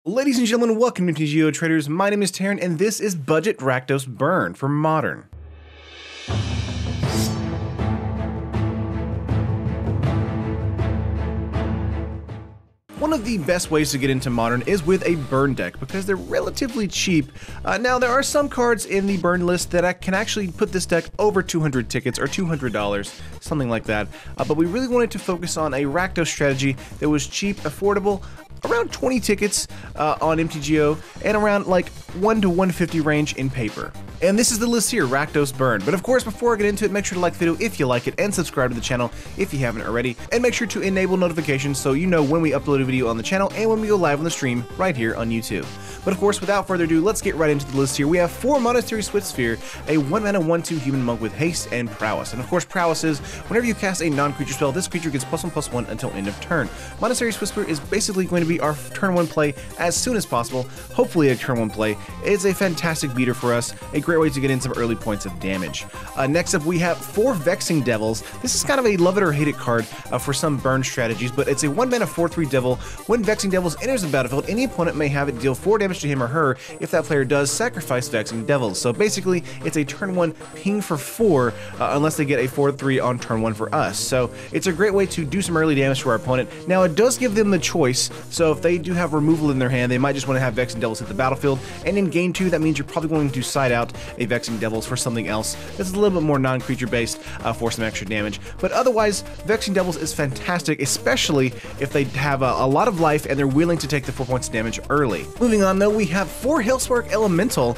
Ladies and gentlemen, welcome to MTG Traders. My name is Taryn, and this is Budget Rakdos Burn for Modern. One of the best ways to get into Modern is with a burn deck because they're relatively cheap. Now, there are some cards in the burn list that can actually put this deck over 200 tickets or $200, something like that. But we really wanted to focus on a Rakdos strategy that was cheap, affordable, around 20 tickets on MTGO, and around like 1 to 150 range in paper. And this is the list here, Rakdos Burn. But of course, before I get into it, make sure to like the video if you like it, and subscribe to the channel if you haven't already. And make sure to enable notifications so you know when we upload a video on the channel and when we go live on the stream right here on YouTube. But of course, without further ado, let's get right into the list here. We have 4 Monastery Swiftspear, a 1-mana 1/2 human monk with haste and prowess. And of course, prowess is whenever you cast a non-creature spell, this creature gets +1/+1 until end of turn. Monastery Swiftspear is basically going to be our turn 1 play as soon as possible. Hopefully a turn 1 play. It's a fantastic beater for us, a great way to get in some early points of damage. Next up, we have 4 Vexing Devils. This is kind of a love it or hate it card for some burn strategies, but it's a 1-mana 4/3 devil. When Vexing Devils enters the battlefield, any opponent may have it deal 4 damage to him or her if that player does sacrifice Vexing Devils. So basically, it's a turn 1 ping for 4 unless they get a 4/3 on turn 1 for us. So it's a great way to do some early damage to our opponent. Now, it does give them the choice, so if they do have removal in their hand, they might just want to have Vexing Devils hit the battlefield, and in game 2, that means you're probably going to side out a Vexing Devils for something else that's a little bit more non-creature based for some extra damage. But otherwise, Vexing Devils is fantastic, especially if they have a lot of life and they're willing to take the 4 points of damage early. Moving on though, we have 4 Helzberg Elemental.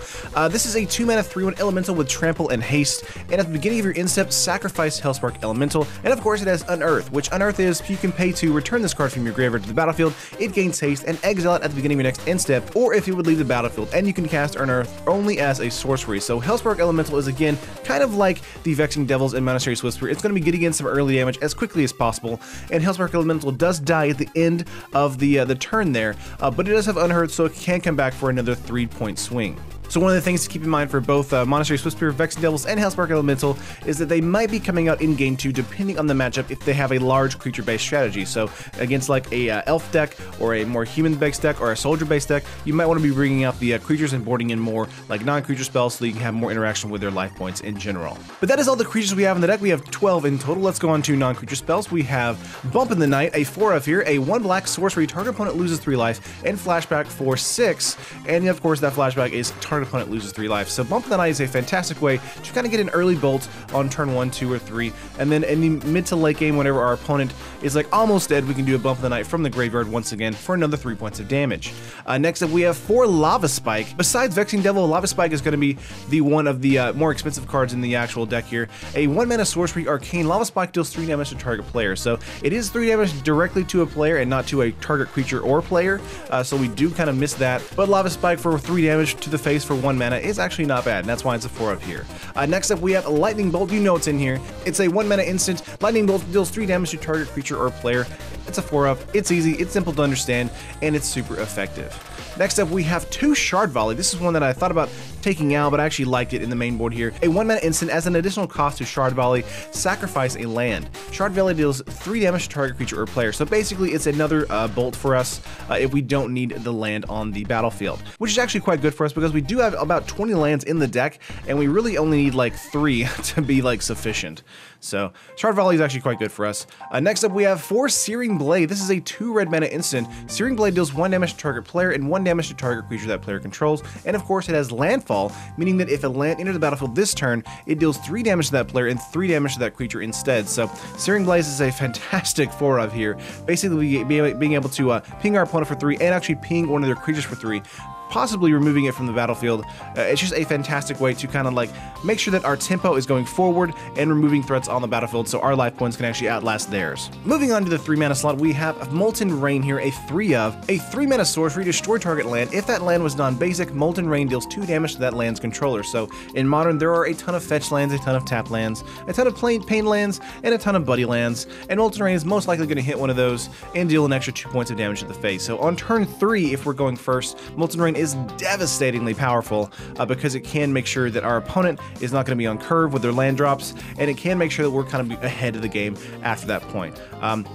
This is a 2-mana 3/1 elemental with trample and haste, and at the beginning of your end step, sacrifice Helzberg Elemental, and of course it has Unearth, which Unearth is you can pay to return this card from your graveyard to the battlefield. It gains haste and exile it at the beginning of your next end step, or if it would leave the battlefield, and you can cast Unearth only as a sorcery. So Helzberg Elemental is again kind of like the Vexing Devils and Monastery Swiftspear. It's going to be getting in some early damage as quickly as possible, and Helzberg Elemental does die at the end of the turn there, but it does have Unearth, so it can come back for another 3-point swing. So one of the things to keep in mind for both Monastery Swiftspear, Vexing Devils, and Helzberg Elemental is that they might be coming out in game 2 depending on the matchup if they have a large creature-based strategy. So against like a elf deck or a more human-based deck or a soldier-based deck, you might want to be bringing out the creatures and boarding in more like non-creature spells so you can have more interaction with their life points in general. But that is all the creatures we have in the deck. We have 12 in total. Let's go on to non-creature spells. We have Bump in the Night, a 4/of here, a 1 black sorcery, target opponent loses 3 life, and Flashback for 6. And of course that flashback is target opponent loses 3 life. So Bump in the Night is a fantastic way to kind of get an early bolt on turn 1, 2, or 3, and then in the mid to late game, whenever our opponent is like almost dead, we can do a Bump in the Night from the graveyard once again for another 3 points of damage. Next up, we have 4 Lava Spike. Besides Vexing Devil, Lava Spike is going to be the one of the more expensive cards in the actual deck here. A 1-mana sorcery arcane. Lava Spike deals 3 damage to target player, so it is 3 damage directly to a player and not to a target creature or player, so we do kind of miss that. But Lava Spike for 3 damage to the face for 1 mana is actually not bad, and that's why it's a 4/of here. Next up, we have Lightning Bolt. You know it's in here. It's a 1-mana instant. Lightning Bolt deals 3 damage to target creature or player. It's a 4/of. It's easy, it's simple to understand, and it's super effective. Next up, we have 2 Shard Volley. This is one that I thought about taking out, but I actually liked it in the main board here. A 1-mana instant. As an additional cost to Shard Volley, sacrifice a land. Shard Volley deals 3 damage to target creature or player. So basically, it's another bolt for us if we don't need the land on the battlefield, which is actually quite good for us because we do have about 20 lands in the deck, and we really only need like 3 to be like sufficient. So Shard Volley is actually quite good for us. Next up, we have 4 Searing Blade. This is a 2 red mana instant. Searing Blade deals 1 damage to target player and 1 damage to target creature that player controls. And of course, it has landfall, meaning that if a land enters the battlefield this turn, it deals 3 damage to that player and 3 damage to that creature instead. So Searing Blade is a fantastic 4/of here. Basically, being able to ping our opponent for 3 and actually ping one of their creatures for 3. Possibly removing it from the battlefield. It's just a fantastic way to kind of like make sure that our tempo is going forward and removing threats on the battlefield so our life points can actually outlast theirs. Moving on to the 3-mana slot, we have Molten Rain here, a 3/of, a 3-mana sorcery, destroy target land. If that land was non-basic, Molten Rain deals 2 damage to that land's controller. So in Modern, there are a ton of fetch lands, a ton of tap lands, a ton of pain lands, and a ton of buddy lands, and Molten Rain is most likely going to hit one of those and deal an extra 2 points of damage to the face. So on turn 3, if we're going first, Molten Rain Rain is devastatingly powerful because it can make sure that our opponent is not going to be on curve with their land drops, and it can make sure that we're kind of ahead of the game after that point.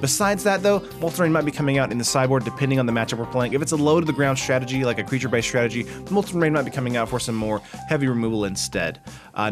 Besides that though, Molten Rain might be coming out in the sideboard depending on the matchup we're playing. If it's a low to the ground strategy, like a creature-based strategy, Molten Rain might be coming out for some more heavy removal instead.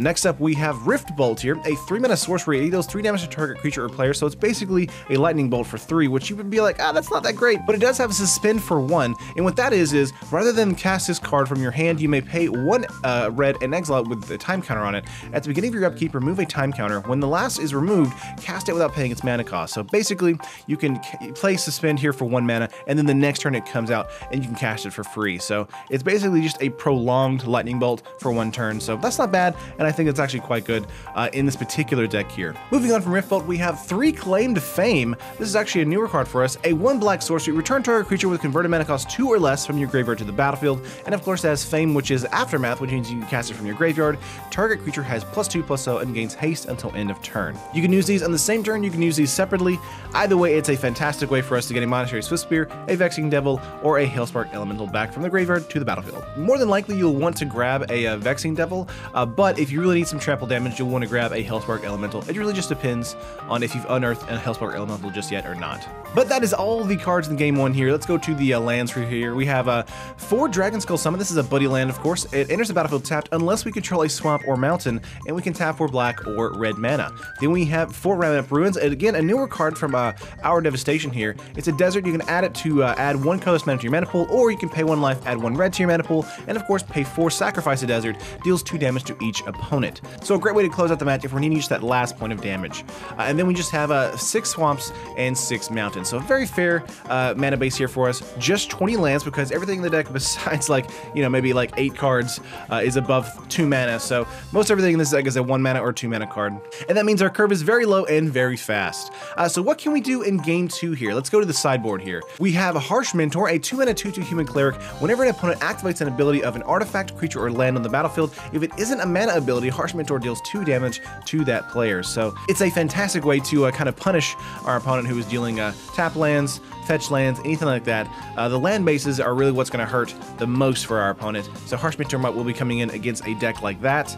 Next up, we have Rift Bolt here, a 3-mana sorcery. It deals 3 damage to target creature or player, so it's basically a lightning bolt for 3, which you would be like, that's not that great, but it does have a suspend for 1, and what that is rather than cast this card from your hand, you may pay 1 red and exile it with a time counter on it. At the beginning of your upkeep, remove a time counter. When the last is removed, cast it without paying its mana cost. So basically, you can play suspend here for 1 mana, and then the next turn it comes out, and you can cast it for free. So it's basically just a prolonged lightning bolt for 1 turn, so that's not bad, and I think it's actually quite good in this particular deck here. Moving on from Rift Bolt, we have 3 Claimed Fame. This is actually a newer card for us. A 1 black sorcery. Return target creature with converted mana cost 2 or less from your graveyard to the battlefield, and of course it has Fame, which is Aftermath, which means you can cast it from your graveyard. Target creature has +2/+0 and gains haste until end of turn. You can use these on the same turn, you can use these separately. Either way, it's a fantastic way for us to get a Monetary Swift Spear, a Vexing Devil, or a Helzberg Elemental back from the graveyard to the battlefield. More than likely, you'll want to grab a Vexing Devil, but if you really need some trample damage, you'll want to grab a Helzberg Elemental. It really just depends on if you've unearthed a Helzberg Elemental just yet or not. But that is all the cards in game 1 here. Let's go to the lands for here. We have 4 Dragon Skull Summon. This is a buddy land, of course. It enters the battlefield tapped unless we control a swamp or mountain, and we can tap for black or red mana. Then we have 4 Round Up Ruins, and again, a newer card from Our Devastation here. It's a desert. You can add it to add 1 colorless mana to your mana pool, or you can pay 1 life, add 1 red to your mana pool, and of course, pay 4 Sacrifice a Desert, deals 2 damage to each opponent. So a great way to close out the match if we're needing just that last point of damage. And then we just have 6 swamps and 6 mountains. So a very fair mana base here for us. Just 20 lands because everything in the deck besides maybe 8 cards is above 2 mana. So most everything in this deck is a 1 mana or 2 mana card. And that means our curve is very low and very fast. So what can we do in game 2 here? Let's go to the sideboard here. We have a Harsh Mentor, a 2 mana 2/2 human cleric. Whenever an opponent activates an ability of an artifact, creature, or land on the battlefield, if it isn't a mana ability, Harsh Mentor deals 2 damage to that player. So it's a fantastic way to kind of punish our opponent who is dealing tap lands, fetch lands, anything like that. The land bases are really what's going to hurt the most for our opponent. So Harsh Mentor will be coming in against a deck like that.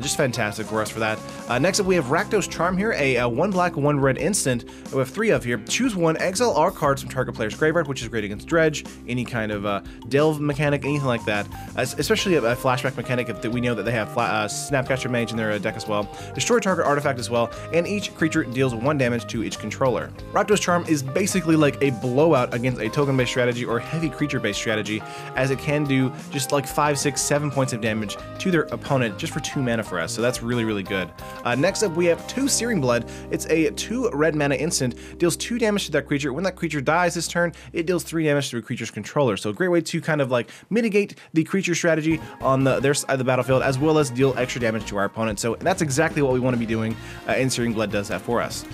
Just fantastic for us for that. Next up, we have Rakdos Charm here, a 1 black, 1 red instant. We have 3 of here. Choose 1, exile all cards from target player's graveyard, which is great against Dredge, any kind of delve mechanic, anything like that. Especially a flashback mechanic if we know that they have Snapcaster Mage in their deck as well. Destroy target artifact as well, and each creature deals 1 damage to each controller. Rakdos Charm is basically like a blowout against a token-based strategy or heavy creature-based strategy, as it can do just 5, 6, 7 points of damage to their opponent just for 2 mana for us, so that's really, really good. Next up, we have 2 Searing Blood. It's a 2 red mana instant, deals 2 damage to that creature. When that creature dies this turn, it deals 3 damage to a creature's controller, so a great way to kind of mitigate the creature strategy on their side of the battlefield, as well as deal extra damage to our opponent, so that's exactly what we want to be doing, and Searing Blood does that for us.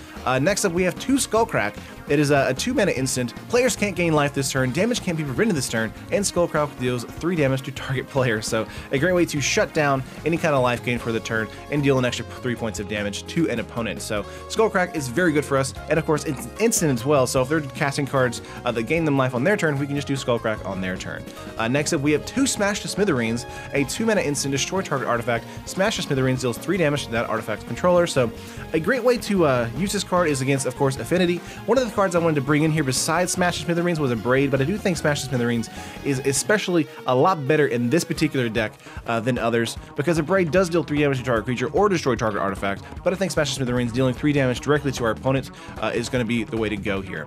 Next up, we have 2 Skullcrack. It is a 2 mana instant. Players can't gain life this turn, damage can't be prevented this turn, and Skullcrack deals 3 damage to target player. So a great way to shut down any kind of life gain for the turn and deal an extra 3 points of damage to an opponent. So Skullcrack is very good for us, and of course it's instant as well. So if they're casting cards that gain them life on their turn, we can just do Skullcrack on their turn. Next up, we have 2 Smash to Smithereens, a 2 mana instant, destroy target artifact. Smash to Smithereens deals 3 damage to that artifact's controller. So a great way to use this card is against, of course, Affinity. One of the cards I wanted to bring in here besides Smash to Smithereens was a Braid, but I do think Smash to Smithereens is especially a lot better in this particular deck than others, because a Braid does deal 3 damage to target creature or destroy target artifact, but I think Smash to Smithereens dealing 3 damage directly to our opponent is going to be the way to go here.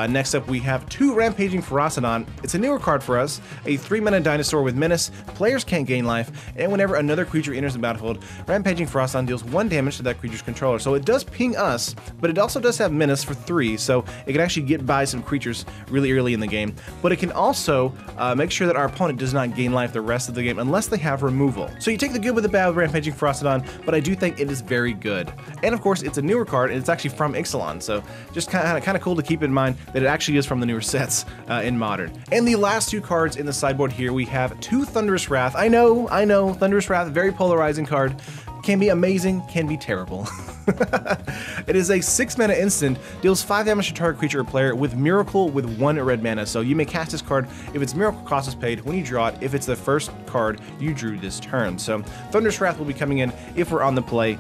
Next up, we have 2 Rampaging Ferocidon. It's a newer card for us, a 3 mana dinosaur with Menace. Players can't gain life, and whenever another creature enters the battlefield, Rampaging Ferocidon deals 1 damage to that creature's controller. So it does ping us, but it also does have Menace for 3, so it can actually get by some creatures really early in the game, but it can also make sure that our opponent does not gain life the rest of the game unless they have removal. So you take the good with the bad with Rampaging Ferocidon, but I do think it is very good. And of course, it's a newer card, and it's actually from Ixalan, so just kind of cool to keep in mind that it actually is from the newer sets in Modern. And the last 2 cards in the sideboard here, we have 2 Thunderous Wrath. I know, Thunderous Wrath, very polarizing card. Can be amazing, can be terrible. It is a 6 mana instant, deals 5 damage to target creature or player with Miracle with 1 red mana. So you may cast this card if its Miracle cost is paid when you draw it, if it's the first card you drew this turn. So Thunderous Wrath will be coming in if we're on the play,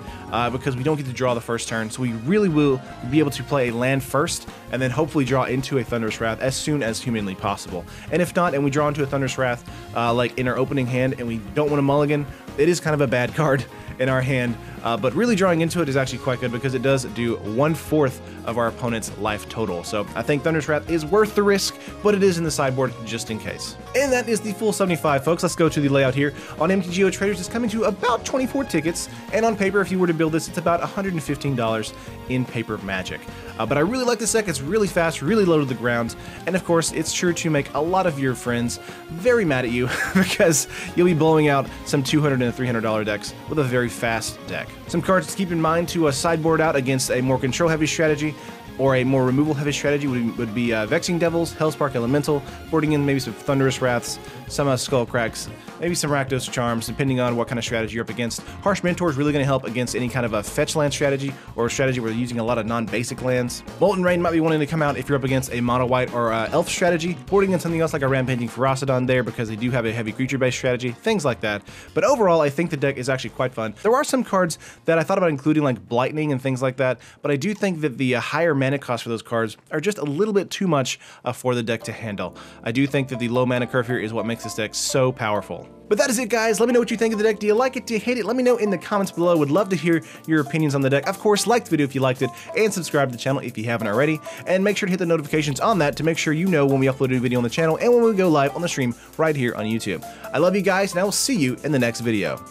because we don't get to draw the first turn. So we really will be able to play a land first and then hopefully draw into a Thunderous Wrath as soon as humanly possible. And if not, and we draw into a Thunderous Wrath like in our opening hand and we don't want to mulligan, it is kind of a bad card in our hand, but really drawing into it is actually quite good because it does do 1/4 of our opponent's life total. So I think Thunderous Wrath is worth the risk, but it is in the sideboard just in case. And that is the full 75, folks. Let's go to the layout here. On MTGO Traders, it's coming to about 24 tickets, and on paper, if you were to build this, it's about $115 in paper magic. But I really like this deck. It's really fast, really low to the ground, and of course, it's sure to make a lot of your friends very mad at you because you'll be blowing out some $200 and $300 decks with a very fast deck. Some cards to keep in mind to sideboard out against a more control-heavy strategy or a more removal-heavy strategy would be Vexing Devils, Helzberg Elemental, boarding in maybe some Thunderous Wraths, some Skullcracks, maybe some Rakdos Charms, depending on what kind of strategy you're up against. Harsh Mentor is really going to help against any kind of a fetch land strategy or a strategy where you're using a lot of non-basic lands. Molten Rain might be wanting to come out if you're up against a mono-white or elf strategy, boarding in something else like a Rampaging Ferocidon there because they do have a heavy creature-based strategy, things like that. But overall, I think the deck is actually quite fun. There are some cards that I thought about including like Blightning and things like that, but I do think that the higher mana cost for those cards are just a little bit too much for the deck to handle. I do think that the low mana curve here is what makes this deck so powerful. But that is it, guys. Let me know what you think of the deck. Do you like it? Do you hate it? Let me know in the comments below. Would love to hear your opinions on the deck. Of course, like the video if you liked it, and subscribe to the channel if you haven't already. And make sure to hit the notifications on that to make sure you know when we upload a new video on the channel and when we go live on the stream right here on YouTube. I love you guys, and I will see you in the next video.